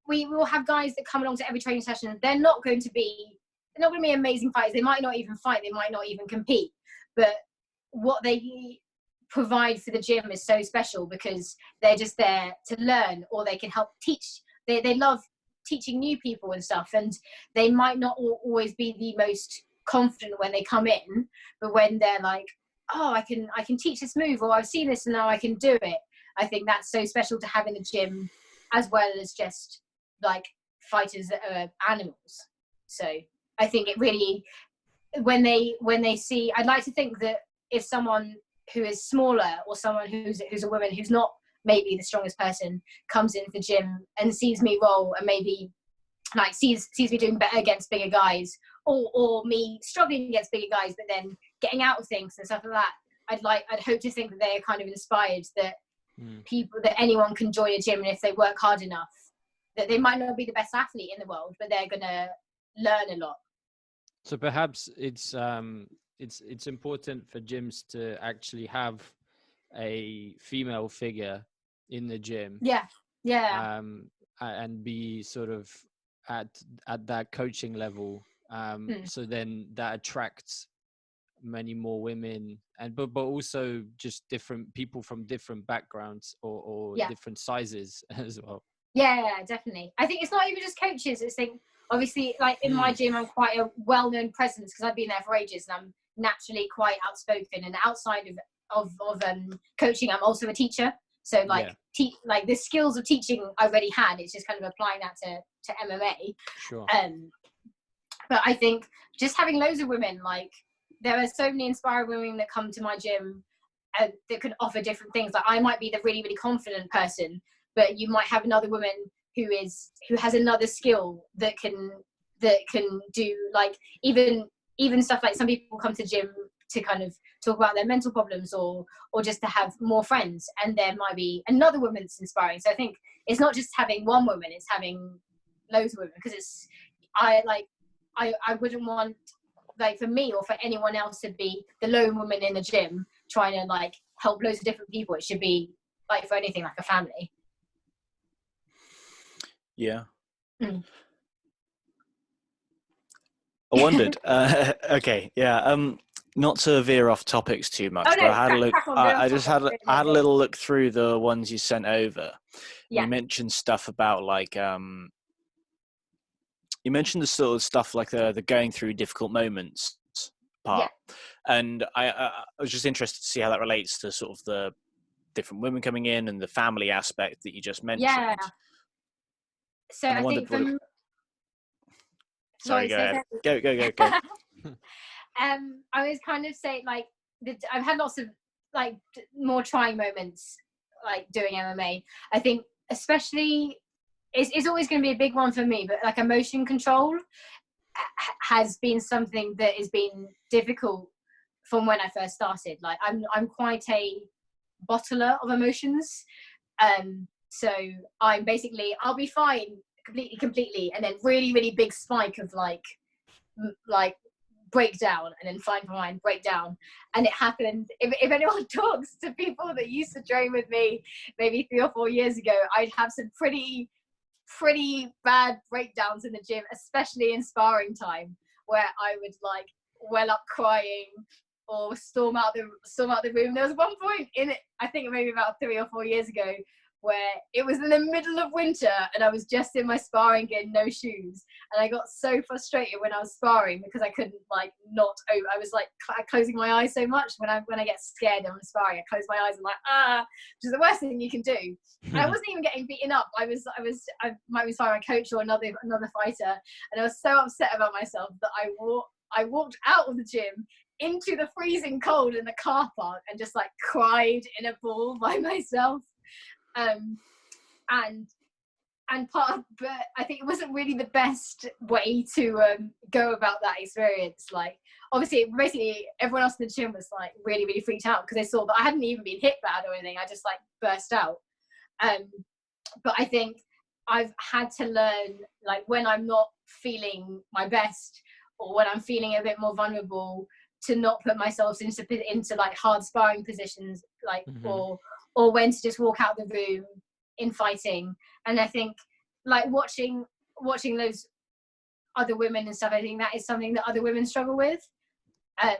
we will have guys that come along to every training session. They're not going to be amazing fighters. They might not even fight. They might not even compete. But what they provide for the gym is so special because they're just there to learn, or they can help teach. They love teaching new people and stuff. And they might not always be the most confident when they come in, but when they're like, oh, I can teach this move, or I've seen this and now I can do it. I think that's so special to have in the gym, as well as just like fighters that are animals. So I think it really, when they see, I'd like to think that if someone who is smaller, or someone who's a woman who's not maybe the strongest person, comes into the gym and sees me roll, and maybe like sees me doing better against bigger guys, or me struggling against bigger guys but then getting out of things and stuff like that, I'd hope to think that they're kind of inspired that anyone can join a gym, and if they work hard enough, that they might not be the best athlete in the world, but they're gonna learn a lot. So perhaps it's important for gyms to actually have a female figure in the gym. Yeah. And be sort of at that coaching level. So then that attracts many more women, and but also just different people from different backgrounds or different sizes as well. Yeah, definitely. I think it's not even just coaches. It's obviously, like in my gym, I'm quite a well-known presence because I've been there for ages, and I'm naturally quite outspoken. And outside of coaching, I'm also a teacher. So like the skills of teaching I already had. It's just kind of applying that to MMA. Sure. But I think just having loads of women, like there are so many inspiring women that come to my gym that could offer different things. Like I might be the really, really confident person, but you might have another woman who has another skill that can do, like even stuff like some people come to gym to kind of talk about their mental problems, or just to have more friends, and there might be another woman that's inspiring. So I think it's not just having one woman, it's having loads of women, because I wouldn't want, like for me or for anyone else, to be the lone woman in the gym trying to like help loads of different people. It should be like for anything, like a family. Yeah. I wondered. Okay, yeah. Not to veer off topics too much, but I had a look. I had a little look through the ones you sent over. Yeah. You mentioned stuff about like you mentioned the sort of stuff like the going through difficult moments part, and I was just interested to see how that relates to sort of the different women coming in and the family aspect that you just mentioned. Yeah. So I think Sorry, go ahead. Go. I was kind of saying, like, I've had lots of like more trying moments, like doing MMA. I think especially it's always going to be a big one for me, but like emotion control has been something that has been difficult from when I first started. Like I'm quite a bottler of emotions. So I'm basically, I'll be fine completely, and then really, really big spike of like breakdown, and then fine, breakdown. And it happened, if anyone talks to people that used to train with me maybe 3 or 4 years ago, I'd have some pretty bad breakdowns in the gym, especially in sparring time, where I would like well up crying or storm out the room. There was one point in it, I think maybe about 3 or 4 years ago, where it was in the middle of winter and I was just in my sparring gear, no shoes, and I got so frustrated when I was sparring because I couldn't like not. I was like closing my eyes so much when I get scared and I'm sparring. I close my eyes and which is the worst thing you can do. And I wasn't even getting beaten up. I might be sparring a coach or another fighter, and I was so upset about myself that I walked out of the gym into the freezing cold in the car park and just like cried in a ball by myself. But I think it wasn't really the best way to go about that experience. Like, obviously, basically, everyone else in the gym was like really, really freaked out because they saw that I hadn't even been hit bad or anything. I just like burst out. But I think I've had to learn, like, when I'm not feeling my best or when I'm feeling a bit more vulnerable, to not put myself into like hard sparring positions, like, or when to just walk out the room in fighting. And I think like watching those other women and stuff, I think that is something that other women struggle with. I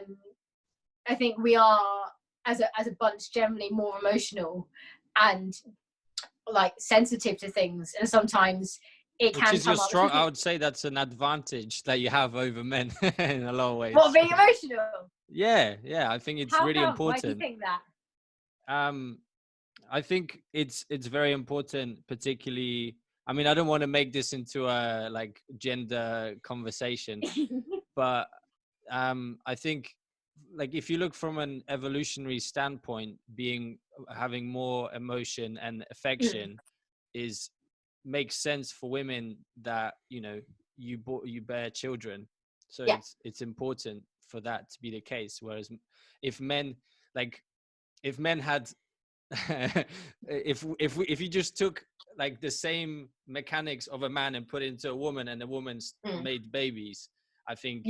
think we are as a bunch generally more emotional and like sensitive to things, and sometimes it can come up. I would say that's an advantage that you have over men in a lot of ways. What, being emotional? Yeah, I think it's really important. Why do you think that? I think it's very important, particularly. I mean, I don't want to make this into a like gender conversation, but I think like if you look from an evolutionary standpoint, having more emotion and affection makes sense for women that, you know, you bear children, so it's important for that to be the case. Whereas if men had if you just took like the same mechanics of a man and put it into a woman and the woman's made babies, I think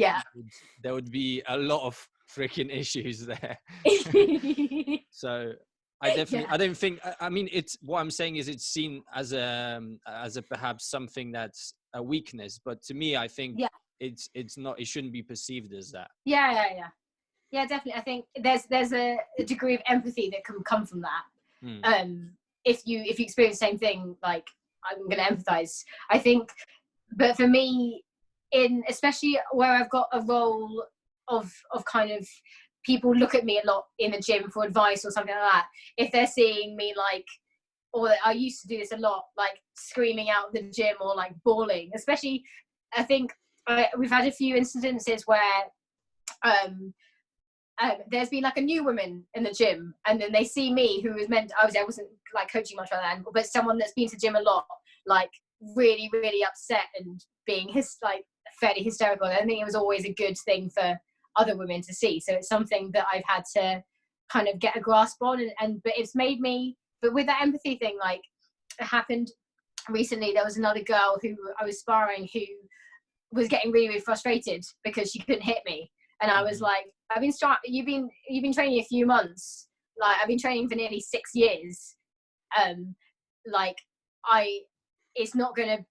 there would be a lot of freaking issues there. So I don't think, I mean, it's what I'm saying is it's seen as a perhaps something that's a weakness, but to me, I think it's not, it shouldn't be perceived as that. Yeah, definitely. I think there's a degree of empathy that can come from that. If you experience the same thing, like, I'm going to empathize, I think. But for me, especially where I've got a role of kind of, people look at me a lot in the gym for advice or something like that. If they're seeing me like, or I used to do this a lot, like screaming out of the gym or like bawling, especially, I think we've had a few incidences where there's been like a new woman in the gym, and then they see me, who was I wasn't like coaching much like that, but someone that's been to gym a lot, like really, really upset and being like fairly hysterical. And I think it was always a good thing for other women to see. So it's something that I've had to kind of get a grasp on, but it's made me, but with that empathy thing, like, it happened recently. There was another girl who I was sparring who was getting really, really frustrated because she couldn't hit me. And I was like, you've been training a few months. Like, I've been training for nearly 6 years. Like, it's not gonna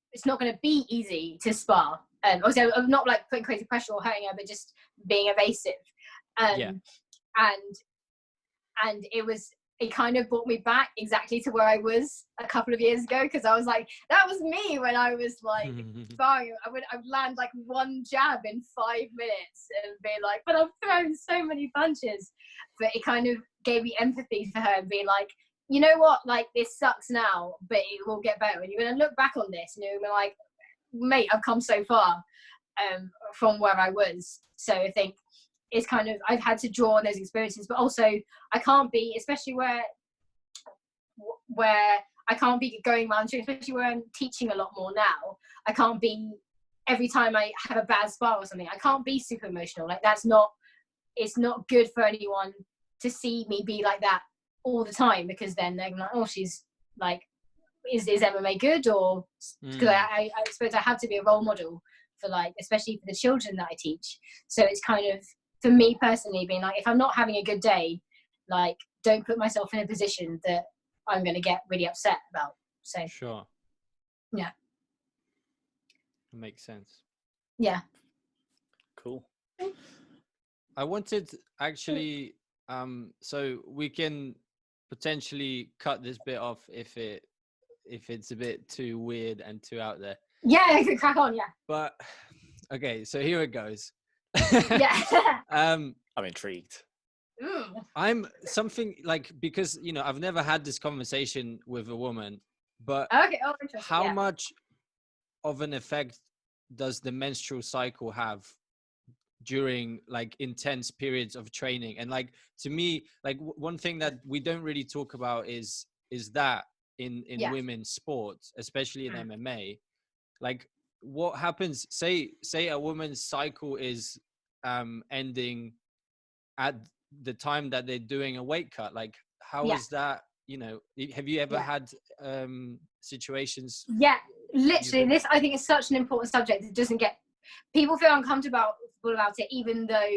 be easy to spar. Also, I'm not like putting crazy pressure or hurting her, but just being evasive. And it kind of brought me back exactly to where I was a couple of years ago, because I was like, that was me when I was like sparring. I'd land like one jab in 5 minutes and be like, but I've thrown so many punches. But it kind of gave me empathy for her and be like, you know what, like, this sucks now, but it will get better. And you're going to look back on this and you're going to be like, mate, I've come so far from where I was. So I think it's kind of, I've had to draw on those experiences, but also I can't be, especially where I can't be going around, especially where I'm teaching a lot more now. I can't be, every time I have a bad spar or something, I can't be super emotional. Like, it's not good for anyone to see me be like that all the time, because then they're like, oh, she's like, is MMA good? Or because I suppose I have to be a role model for, like, especially for the children that I teach. So it's kind of, for me personally, being like, if I'm not having a good day, like, don't put myself in a position that I'm going to get really upset about. So sure, yeah, it makes sense. Yeah, cool. I wanted actually, so we can potentially cut this bit off if it if it's a bit too weird and too out there. Yeah, I could crack on. Yeah. But okay, so here it goes. Yeah. I'm intrigued. I'm something like, because I've never had this conversation with a woman, but Okay. Oh, interesting. how much of an effect does the menstrual cycle have during like intense periods of training? And like, to me, like one thing that we don't really talk about is that in women's sports, especially in MMA, like what happens, say a woman's cycle is ending at the time that they're doing a weight cut, like how is that, have you ever had situations? Yeah, literally, this I think is such an important subject that doesn't get, people feel uncomfortable about it, even though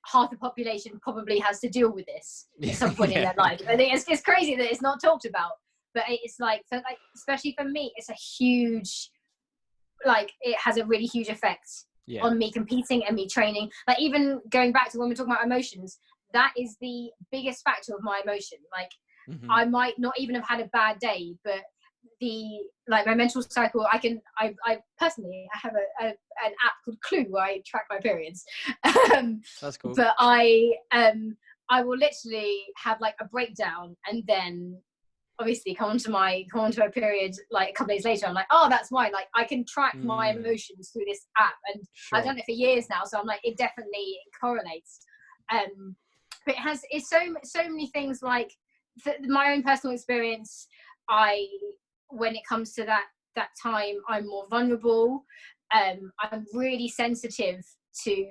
half the population probably has to deal with this at some point in their life. I think it's crazy that it's not talked about, but it's like, especially for me, it's a huge, like, it has a really huge effect on me competing and me training. Like, even going back to when we're talking about emotions, that is the biggest factor of my emotion. Like, I might not even have had a bad day, but my menstrual cycle, I personally, I have an app called Clue where I track my periods. That's cool. But I will literally have like a breakdown, and then obviously come onto my period like a couple days later. I'm like, oh, that's why. Like, I can track my emotions through this app, and I've done it for years now, so I'm like, it definitely correlates. But it's so many things. Like, my own personal experience, when it comes to that time, I'm more vulnerable. I'm really sensitive to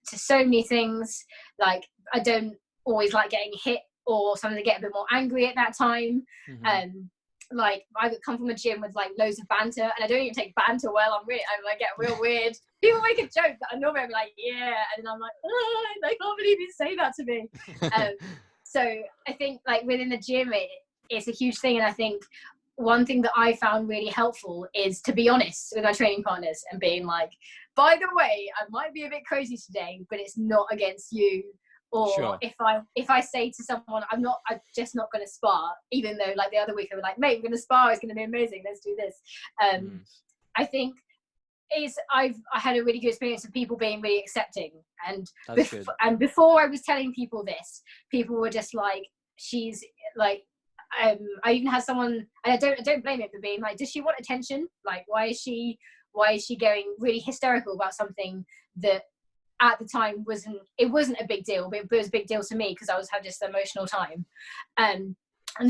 so many things. Like, I don't always like getting hit, or something to get a bit more angry at that time. Like, I come from a gym with like loads of banter, and I don't even take banter well. I get real weird. People make a joke that I normally I'm like, yeah, and then I'm like, oh, I can't believe you say that to me. So I think, like, within the gym, it's a huge thing. And I think one thing that I found really helpful is to be honest with my training partners and being like, by the way, I might be a bit crazy today, but it's not against you. Or if I say to someone, I'm just not going to spar, even though like the other week I was like, mate, we're going to spar, it's going to be amazing, let's do this. I think I had a really good experience of people being really accepting, and before I was telling people this, people were just like, she's like, I even had someone, and I don't blame it, for being like, does she want attention? Like, why is she going really hysterical about something that at the time wasn't a big deal, but it was a big deal to me because I was having this emotional time. And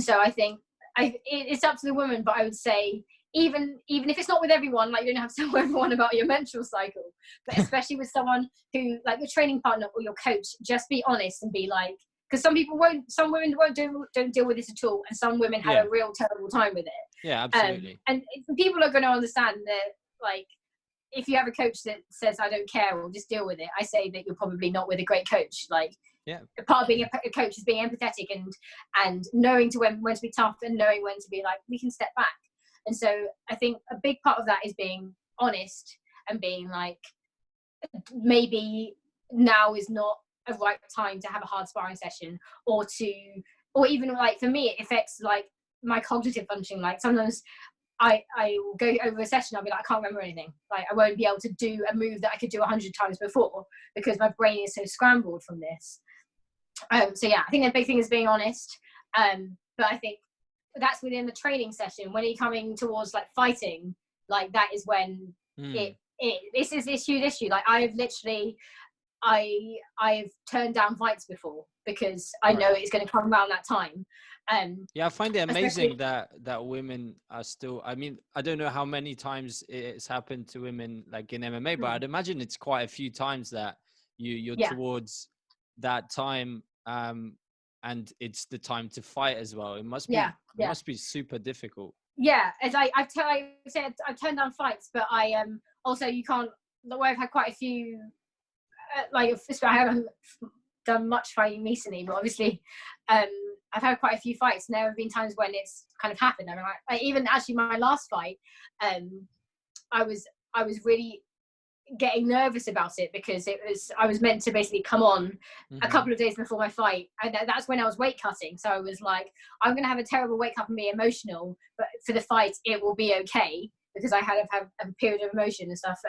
so I think it's up to the woman, but I would say, even if it's not with everyone, like, you don't have to tell everyone about your menstrual cycle, but especially with someone who, like, your training partner or your coach, just be honest and be like, because some women don't deal with this at all, and some women have a real terrible time with it. Yeah, absolutely. And people are going to understand that, like, if you have a coach that says, I don't care, or just deal with it, I say that you're probably not with a great coach. Like, part of being a coach is being empathetic and knowing when to be tough, and knowing when to be like, we can step back. And so I think a big part of that is being honest and being like, maybe now is not a right time to have a hard sparring session, or even, like, for me, it affects like my cognitive functioning. Like, sometimes I will go over a session, I'll be like, I can't remember anything. Like, I won't be able to do a move that I could do 100 times before, because my brain is so scrambled from this. So yeah, I think the big thing is being honest. But I think that's within the training session. When you're coming towards like fighting, like, that is when this is this huge issue. Like, I've turned down fights before because I know it's going to come around that time. I find it amazing that women are still, I mean, I don't know how many times it's happened to women like in MMA, but I'd imagine it's quite a few times that you're towards that time, and it's the time to fight as well. It must be must be super difficult. Yeah, as I've said, I've turned down fights, but I also, you can't, the way I've had quite a few, like, I haven't done much fighting recently, but obviously I've had quite a few fights, and there have been times when it's kind of happened. I mean, like, even actually my last fight, I was really, getting nervous about it, because I was meant to basically come on a couple of days before my fight, and that's when I was weight cutting. So I was like, I'm gonna have a terrible weight cut and be emotional, but for the fight it will be okay, because I had a period of emotion and stuff,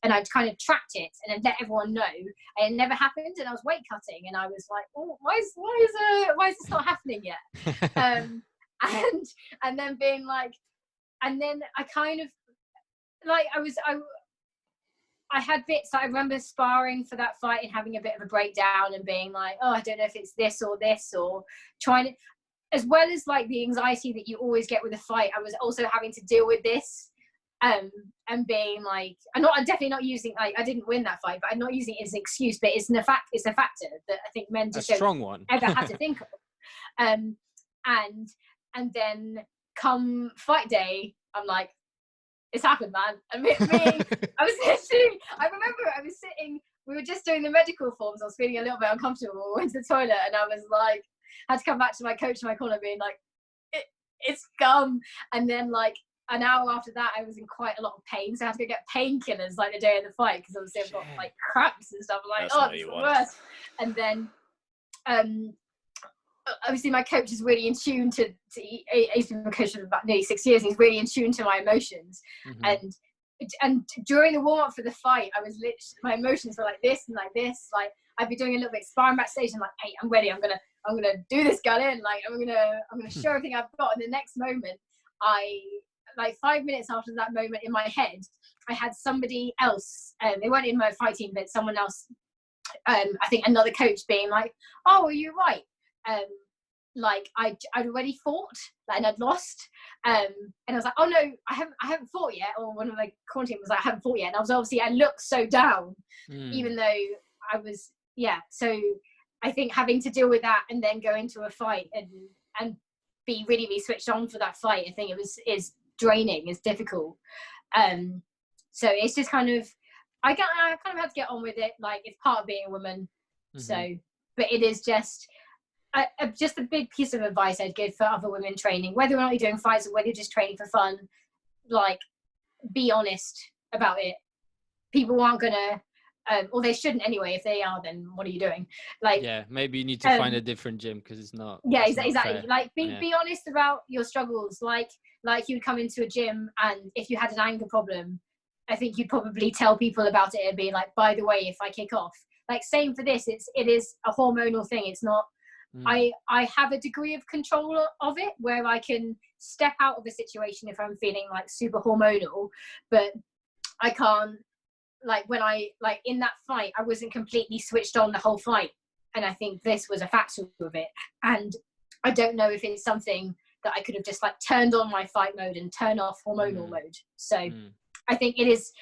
and I kind of tracked it and then let everyone know, and it never happened, and I was weight cutting, and I was like, oh, why is this not happening yet? And then being like, and then I kind of like, I had bits that I remember sparring for that fight and having a bit of a breakdown and being like, oh, I don't know if it's this, or trying to, as well as like the anxiety that you always get with a fight, I was also having to deal with this, and being like, I'm definitely not using, like, I didn't win that fight, but I'm not using it as an excuse, but it's a factor that I think men just don't ever have to think of. And then come fight day, I'm like, it's happened, man. I mean, I remember I was sitting, we were just doing the medical forms, I was feeling a little bit uncomfortable, went to the toilet, and I was like, had to come back to my coach in my corner being like, it's gum. And then like an hour after that, I was in quite a lot of pain, so I had to go get painkillers like the day of the fight, because obviously I've got like cramps and stuff. I'm like, oh, it's the worst. And then obviously my coach is really in tune to he's been my coach for about nearly 6 years, and he's really in tune to my emotions. And during the warm-up for the fight, I was literally, my emotions were like this and like this, like I'd be doing a little bit of sparring backstage, and like, hey, I'm ready, I'm gonna do this, girl, in, like I'm gonna show everything I've got. And the next moment, like 5 minutes after that moment, in my head I had somebody else, they weren't in my fight team, but someone else, I think another coach, being like, oh, are you right? Like I'd already fought, and I'd lost, and I was like, oh no, I haven't fought yet. Or one of my quarantine was like, I haven't fought yet, and I was obviously, I looked so down, even though I was, so I think having to deal with that and then go into a fight and be really switched on for that fight, I think is draining, is difficult. So it's just kind of, I kind of had to get on with it, like it's part of being a woman. So, but it is just a big piece of advice I'd give for other women training, whether or not you're doing fights or whether you're just training for fun, like be honest about it. People aren't gonna, or they shouldn't anyway. If they are, then what are you doing? Like, maybe you need to find a different gym, because it's not. Exactly. Fair. Like be honest about your struggles. Like you'd come into a gym, and if you had an anger problem, I think you'd probably tell people about it and be like, by the way, if I kick off, like same for this, it is a hormonal thing. It's not. I have a degree of control of it, where I can step out of a situation if I'm feeling like super hormonal, but I can't, like when I, like in that fight, I wasn't completely switched on the whole fight, and I think this was a factor of it. And I don't know if it's something that I could have just like turned on my fight mode and turn off hormonal mode. So I think it is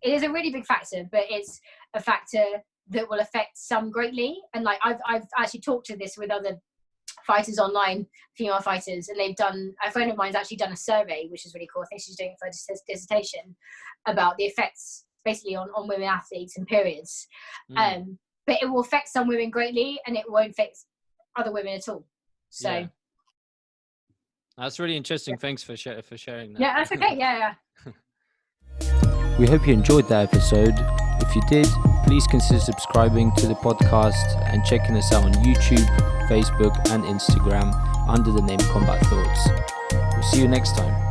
a really big factor, but it's a factor that will affect some greatly. And like I've actually talked to this with other fighters online, female fighters, and they've done, a friend of mine's actually done a survey, which is really cool. I think she's doing it for a dissertation about the effects basically on women athletes and periods. But it will affect some women greatly, and it won't affect other women at all. So that's really interesting. Thanks for sharing that. Yeah, that's okay. Yeah. We hope you enjoyed that episode. If you did, please consider subscribing to the podcast and checking us out on YouTube, Facebook and Instagram under the name Combat Thoughts. We'll see you next time.